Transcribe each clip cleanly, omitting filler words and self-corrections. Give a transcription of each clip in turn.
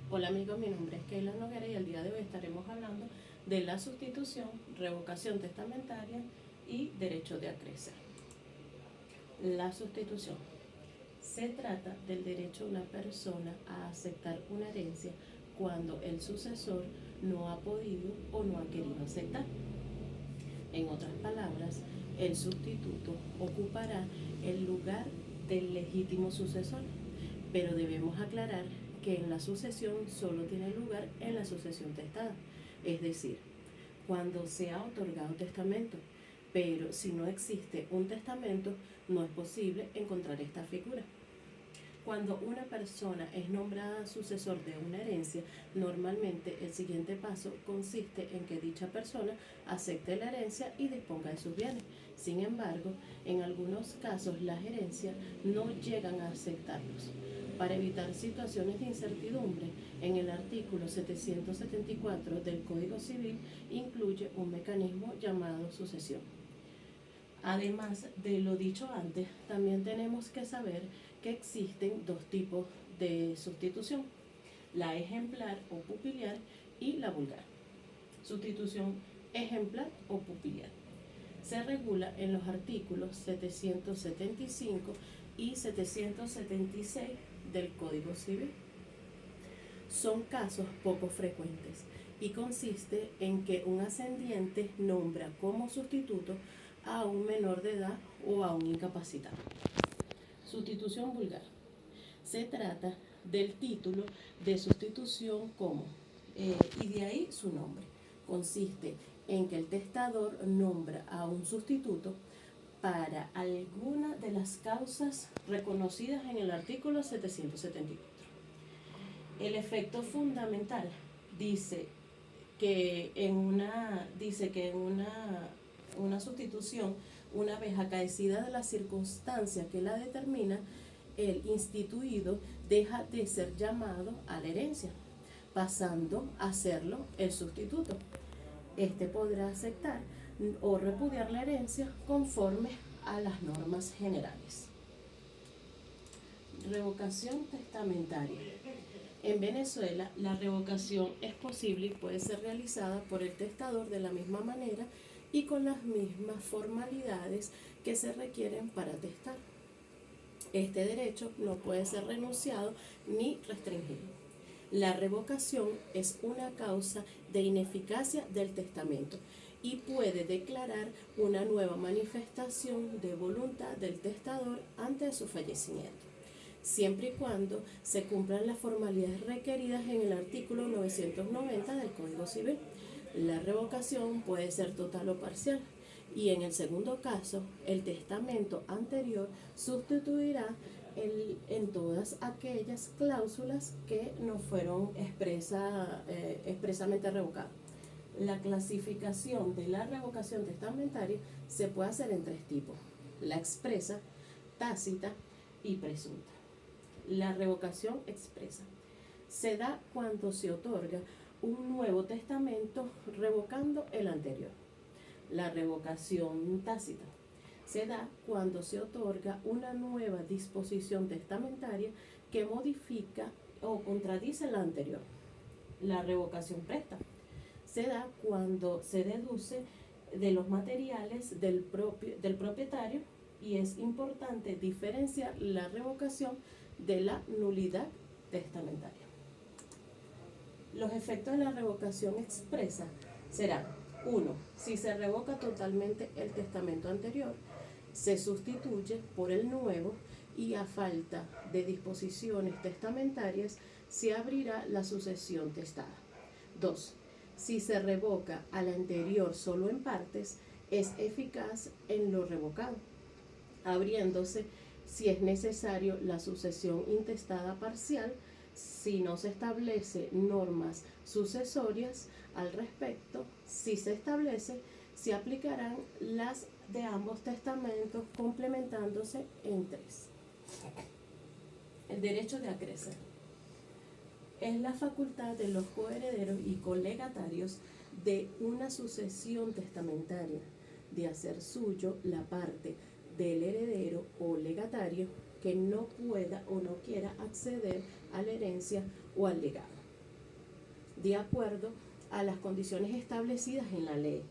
Hola amigos, mi nombre es Keila Noguera y el día de hoy estaremos hablando de la sustitución, revocación testamentaria y derecho de acrecer. La sustitución. Se trata del derecho de una persona a aceptar una herencia cuando el sucesor no ha podido o no ha querido aceptar. En otras palabras, el sustituto ocupará el lugar del legítimo sucesor, pero debemos aclarar que en la sucesión solo tiene lugar en la sucesión testada, es decir, cuando se ha otorgado testamento, pero si no existe un testamento, no es posible encontrar esta figura. Cuando una persona es nombrada sucesor de una herencia, normalmente el siguiente paso consiste en que dicha persona acepte la herencia y disponga de sus bienes. Sin embargo, en algunos casos las herencias no llegan a aceptarlos. Para evitar situaciones de incertidumbre, en el artículo 774 del Código Civil incluye un mecanismo llamado sucesión. Además de lo dicho antes, también tenemos que saber que existen dos tipos de sustitución: la ejemplar o pupiliar y la vulgar. Sustitución ejemplar o pupiliar se regula en los artículos 775 y 776 del Código Civil. Son casos poco frecuentes y consiste en que un ascendiente nombra como sustituto a un menor de edad o a un incapacitado. Sustitución vulgar. Se trata del título de sustitución como, y de ahí su nombre. Consiste en que el testador nombra a un sustituto para alguna de las causas reconocidas en el artículo 774. El efecto fundamental dice que en una sustitución, una vez acaecida de la circunstancia que la determina, el instituido deja de ser llamado a la herencia, pasando a serlo el sustituto. Este podrá aceptar o repudiar la herencia conforme a las normas generales. Revocación testamentaria. En Venezuela, la revocación es posible y puede ser realizada por el testador de la misma manera y con las mismas formalidades que se requieren para testar. Este derecho no puede ser renunciado ni restringido. La revocación es una causa de ineficacia del testamento y puede declarar una nueva manifestación de voluntad del testador antes de su fallecimiento, siempre y cuando se cumplan las formalidades requeridas en el artículo 990 del Código Civil. La revocación puede ser total o parcial, y en el segundo caso, el testamento anterior sustituirá en todas aquellas cláusulas que no fueron expresamente revocadas. La clasificación de la revocación testamentaria se puede hacer en tres tipos: la expresa, tácita y presunta. La revocación expresa se da cuando se otorga un nuevo testamento revocando el anterior. La revocación tácita se da cuando se otorga una nueva disposición testamentaria que modifica o contradice la anterior. La revocación presta se da cuando se deduce de los materiales del propietario, y es importante diferenciar la revocación de la nulidad testamentaria. Los efectos de la revocación expresa serán: 1. Si se revoca totalmente el testamento anterior, se sustituye por el nuevo y a falta de disposiciones testamentarias se abrirá la sucesión testada. 2. Si se revoca al anterior solo en partes, es eficaz en lo revocado, abriéndose si es necesario la sucesión intestada parcial. Si no se establece normas sucesorias al respecto, si se establece, se aplicarán las de ambos testamentos complementándose en tres. El derecho de acrecer es la facultad de los coherederos y colegatarios de una sucesión testamentaria de hacer suyo la parte del heredero o legatario que no pueda o no quiera acceder a la herencia o al legado. de acuerdo a las condiciones establecidas en la ley.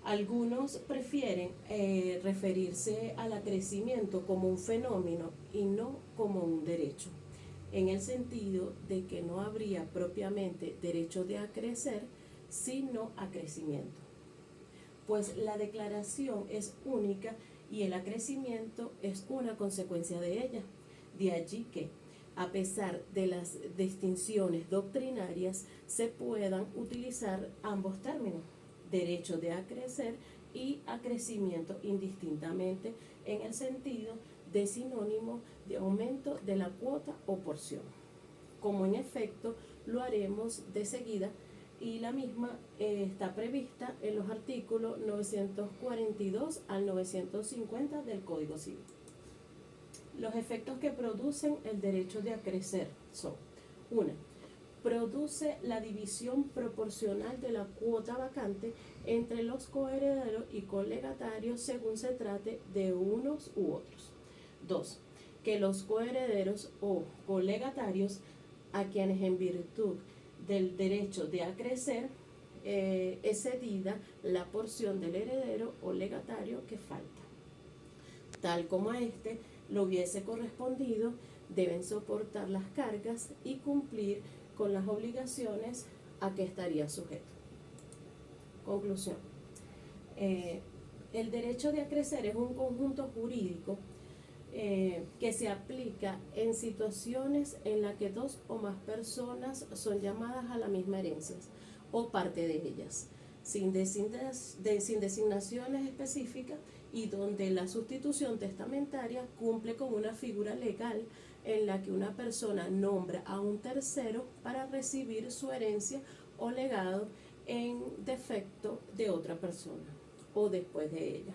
Algunos prefieren referirse al acrecimiento como un fenómeno y no como un derecho, en el sentido de que no habría propiamente derecho de acrecer, sino acrecimiento, pues la declaración es única y el acrecimiento es una consecuencia de ella. De allí que, a pesar de las distinciones doctrinarias, se puedan utilizar ambos términos, derecho de acrecer y acrecimiento, indistintamente en el sentido de sinónimo de aumento de la cuota o porción, como en efecto lo haremos de seguida, y la misma está prevista en los artículos 942 al 950 del Código Civil. Los efectos que producen el derecho de acrecer son: 1. Produce la división proporcional de la cuota vacante entre los coherederos y colegatarios según se trate de unos u otros. 2. Que los coherederos o colegatarios, a quienes en virtud del derecho de acrecer es cedida la porción del heredero o legatario que falta, tal como a éste lo hubiese correspondido, deben soportar las cargas y cumplir con las obligaciones a que estaría sujeto. Conclusión. El derecho de acrecer es un conjunto jurídico que se aplica en situaciones en las que dos o más personas son llamadas a la misma herencia o parte de ellas, sin designaciones específicas, y donde la sustitución testamentaria cumple con una figura legal en la que una persona nombra a un tercero para recibir su herencia o legado en defecto de otra persona o después de ella.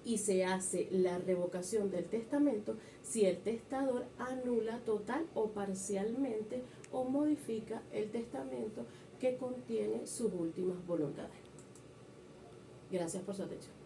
Y se hace la revocación del testamento si el testador anula total o parcialmente o modifica el testamento que contiene sus últimas voluntades. Gracias por su atención.